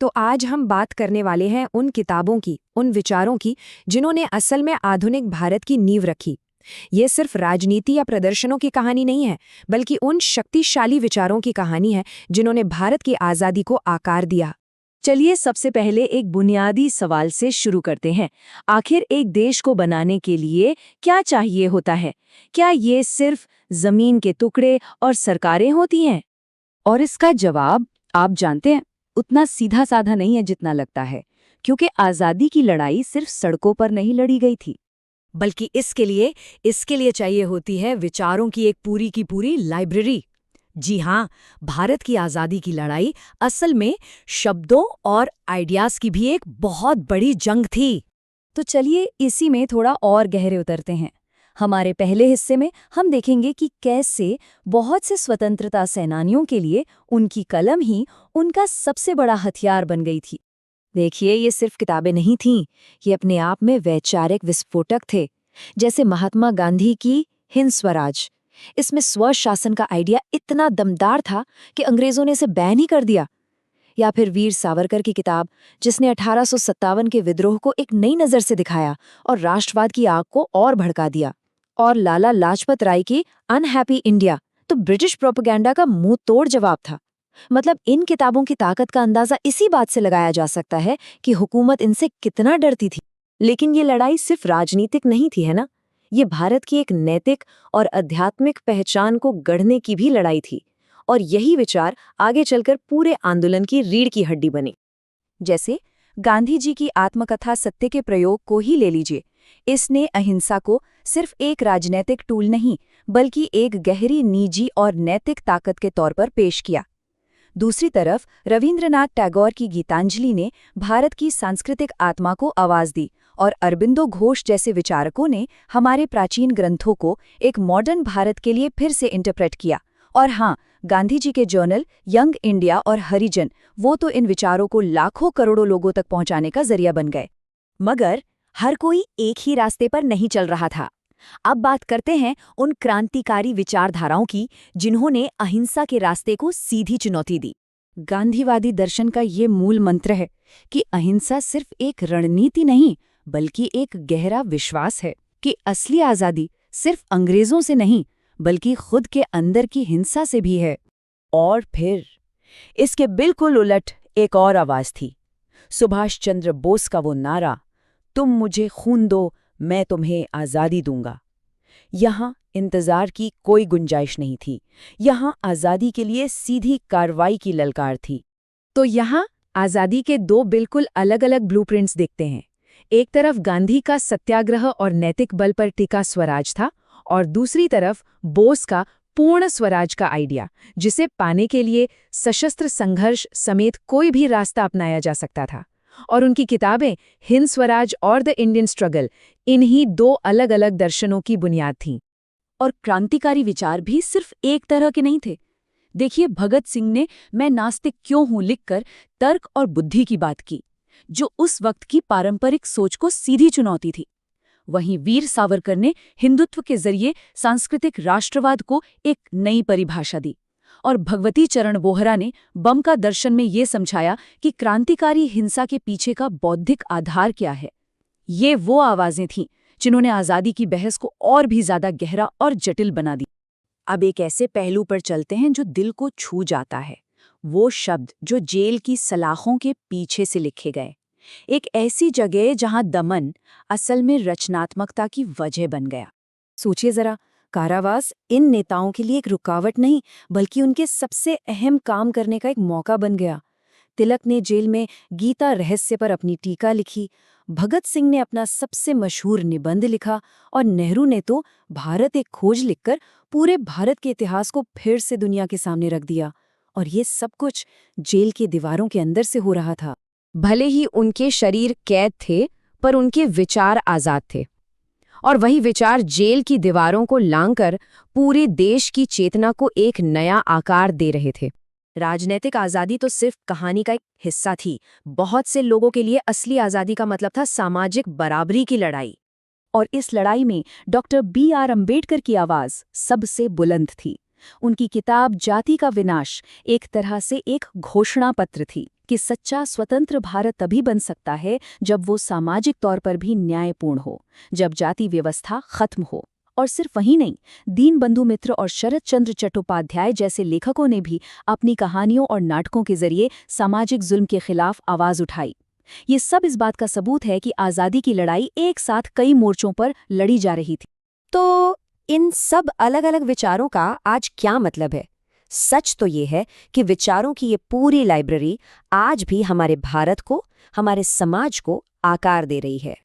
तो आज हम बात करने वाले हैं उन किताबों की, उन विचारों की जिन्होंने असल में आधुनिक भारत की नींव रखी। ये सिर्फ राजनीति या प्रदर्शनों की कहानी नहीं है, बल्कि उन शक्तिशाली विचारों की कहानी है जिन्होंने भारत की आज़ादी को आकार दिया। चलिए सबसे पहले एक बुनियादी सवाल से शुरू करते हैं। आखिर एक देश को बनाने के लिए क्या चाहिए होता है? क्या ये सिर्फ जमीन के टुकड़े और सरकारें होती हैं? और इसका जवाब आप जानते हैं, उतना सीधा साधा नहीं है जितना लगता है, क्योंकि आज़ादी की लड़ाई सिर्फ सड़कों पर नहीं लड़ी गई थी। बल्कि इसके लिए चाहिए होती है विचारों की एक पूरी की पूरी लाइब्रेरी। जी हाँ, भारत की आज़ादी की लड़ाई असल में शब्दों और आइडियाज़ की भी एक बहुत बड़ी जंग थी। तो चलिए इसी में थोड़ा और गहरे उतरते हैं। हमारे पहले हिस्से में हम देखेंगे कि कैसे बहुत से स्वतंत्रता सेनानियों के लिए उनकी कलम ही उनका सबसे बड़ा हथियार बन गई थी। देखिए, ये सिर्फ किताबें नहीं थीं, ये अपने आप में वैचारिक विस्फोटक थे। जैसे महात्मा गांधी की हिंद स्वराज, इसमें स्वशासन का आइडिया इतना दमदार था कि अंग्रेजों ने इसे बैन ही कर दिया। या फिर वीर सावरकर की किताब, जिसने 1857 के विद्रोह को एक नई नज़र से दिखाया और राष्ट्रवाद की आग को और भड़का दिया। और लाला लाजपत राय की अनहैप्पी इंडिया तो ब्रिटिश प्रोपेगेंडा का मुंह तोड़ जवाब था। मतलब इन किताबों की ताकत का अंदाजा इसी बात से लगाया जा सकता है कि हुकूमत इनसे कितना डरती थी। लेकिन ये लड़ाई सिर्फ राजनीतिक नहीं थी, है ना? ये भारत की एक नैतिक और आध्यात्मिक पहचान को गढ़ने की भी लड़ाई थी। और यही विचार आगे चलकर पूरे आंदोलन की रीढ़ की हड्डी बने। जैसे गांधी जी की आत्मकथा सत्य के प्रयोग को ही ले लीजिए। इसने अहिंसा को सिर्फ एक राजनीतिक टूल नहीं, बल्कि एक गहरी निजी और नैतिक ताकत के तौर पर पेश किया। दूसरी तरफ रविंद्रनाथ टैगोर की गीतांजलि ने भारत की सांस्कृतिक आत्मा को आवाज दी, और अरबिंदो घोष जैसे विचारकों ने हमारे प्राचीन ग्रंथों को एक मॉडर्न भारत के लिए फिर से इंटरप्रेट किया। और हाँ, गांधी जी के जर्नल यंग इंडिया और हरिजन, वो तो इन विचारों को लाखों करोड़ों लोगों तक पहुंचाने का जरिया बन गए। मगर हर कोई एक ही रास्ते पर नहीं चल रहा था। अब बात करते हैं उन क्रांतिकारी विचारधाराओं की जिन्होंने अहिंसा के रास्ते को सीधी चुनौती दी। गांधीवादी दर्शन का ये मूल मंत्र है कि अहिंसा सिर्फ एक रणनीति नहीं, बल्कि एक गहरा विश्वास है कि असली आज़ादी सिर्फ अंग्रेजों से नहीं, बल्कि खुद के अंदर की हिंसा से भी है। और फिर इसके बिल्कुल उलट एक और आवाज थी, सुभाष चंद्र बोस का वो नारा, तुम मुझे खून दो, मैं तुम्हें आज़ादी दूंगा। यहाँ इंतजार की कोई गुंजाइश नहीं थी, यहाँ आज़ादी के लिए सीधी कार्रवाई की ललकार थी। तो यहाँ आज़ादी के दो बिल्कुल अलग अलग ब्लूप्रिंट्स देखते हैं। एक तरफ गांधी का सत्याग्रह और नैतिक बल पर टिका स्वराज था, और दूसरी तरफ बोस का पूर्ण स्वराज का आइडिया, जिसे पाने के लिए सशस्त्र संघर्ष समेत कोई भी रास्ता अपनाया जा सकता था। और उनकी किताबें हिंद स्वराज और द इंडियन स्ट्रगल इन्हीं दो अलग अलग दर्शनों की बुनियाद थीं। और क्रांतिकारी विचार भी सिर्फ एक तरह के नहीं थे। देखिए, भगत सिंह ने मैं नास्तिक क्यों हूं लिखकर तर्क और बुद्धि की बात की, जो उस वक्त की पारंपरिक सोच को सीधी चुनौती थी। वहीं वीर सावरकर ने हिंदुत्व के जरिए सांस्कृतिक राष्ट्रवाद को एक नई परिभाषा दी। और भगवती चरण बोहरा ने बम का दर्शन में ये समझाया कि क्रांतिकारी हिंसा के पीछे का बौद्धिक आधार क्या है। ये वो आवाजें थीं जिन्होंने आज़ादी की बहस को और भी ज्यादा गहरा और जटिल बना दी। अब एक ऐसे पहलू पर चलते हैं जो दिल को छू जाता है, वो शब्द जो जेल की सलाखों के पीछे से लिखे गए। एक ऐसी जगह जहां दमन असल में रचनात्मकता की वजह बन गया। सोचिए जरा, कारावास इन नेताओं के लिए एक रुकावट नहीं, बल्कि उनके सबसे अहम काम करने का एक मौका बन गया। तिलक ने जेल में गीता रहस्य पर अपनी टीका लिखी, भगत सिंह ने अपना सबसे मशहूर निबंध लिखा, और नेहरू ने तो भारत एक खोज लिखकर पूरे भारत के इतिहास को फिर से दुनिया के सामने रख दिया। और ये सब कुछ जेल की दीवारों के अंदर से हो रहा था। भले ही उनके शरीर कैद थे, पर उनके विचार आज़ाद थे। और वही विचार जेल की दीवारों को लांघकर पूरे देश की चेतना को एक नया आकार दे रहे थे। राजनीतिक आज़ादी तो सिर्फ कहानी का एक हिस्सा थी। बहुत से लोगों के लिए असली आज़ादी का मतलब था सामाजिक बराबरी की लड़ाई। और इस लड़ाई में डॉक्टर B.R. अम्बेडकर की आवाज़ सबसे बुलंद थी। उनकी किताब जाति का विनाश एक तरह से एक घोषणा पत्र थी। कि सच्चा स्वतंत्र भारत तभी बन सकता है जब वो सामाजिक तौर पर भी न्यायपूर्ण हो, जब जाति व्यवस्था खत्म हो। और सिर्फ वही नहीं, दीनबंधु मित्र और शरद चंद्र चट्टोपाध्याय जैसे लेखकों ने भी अपनी कहानियों और नाटकों के जरिए सामाजिक जुल्म के खिलाफ आवाज उठाई। ये सब इस बात का सबूत है कि आज़ादी की लड़ाई एक साथ कई मोर्चों पर लड़ी जा रही थी। तो इन सब अलग अलग विचारों का आज क्या मतलब है? सच तो ये है कि विचारों की ये पूरी लाइब्रेरी आज भी हमारे भारत को, हमारे समाज को आकार दे रही है।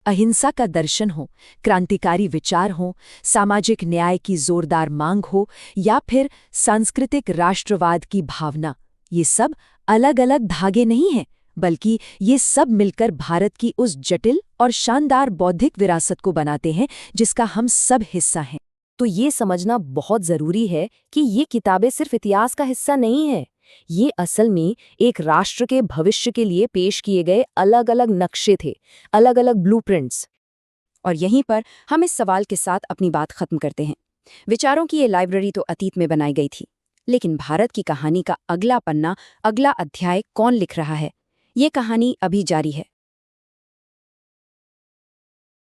अहिंसा का दर्शन हो, क्रांतिकारी विचार हो, सामाजिक न्याय की जोरदार मांग हो या फिर सांस्कृतिक राष्ट्रवाद की भावना, ये सब अलग अलग धागे नहीं हैं, बल्कि ये सब मिलकर भारत की उस जटिल और शानदार बौद्धिक विरासत को बनाते हैं जिसका हम सब हिस्सा हैं। तो ये समझना बहुत जरूरी है कि ये किताबें सिर्फ इतिहास का हिस्सा नहीं है। ये असल में एक राष्ट्र के भविष्य के लिए पेश किए गए अलग अलग नक्शे थे, अलग अलग ब्लूप्रिंट्स। और यहीं पर हम इस सवाल के साथ अपनी बात खत्म करते हैं। विचारों की ये लाइब्रेरी तो अतीत में बनाई गई थी, लेकिन भारत की कहानी का अगला पन्ना, अगला अध्याय कौन लिख रहा है? ये कहानी अभी जारी है।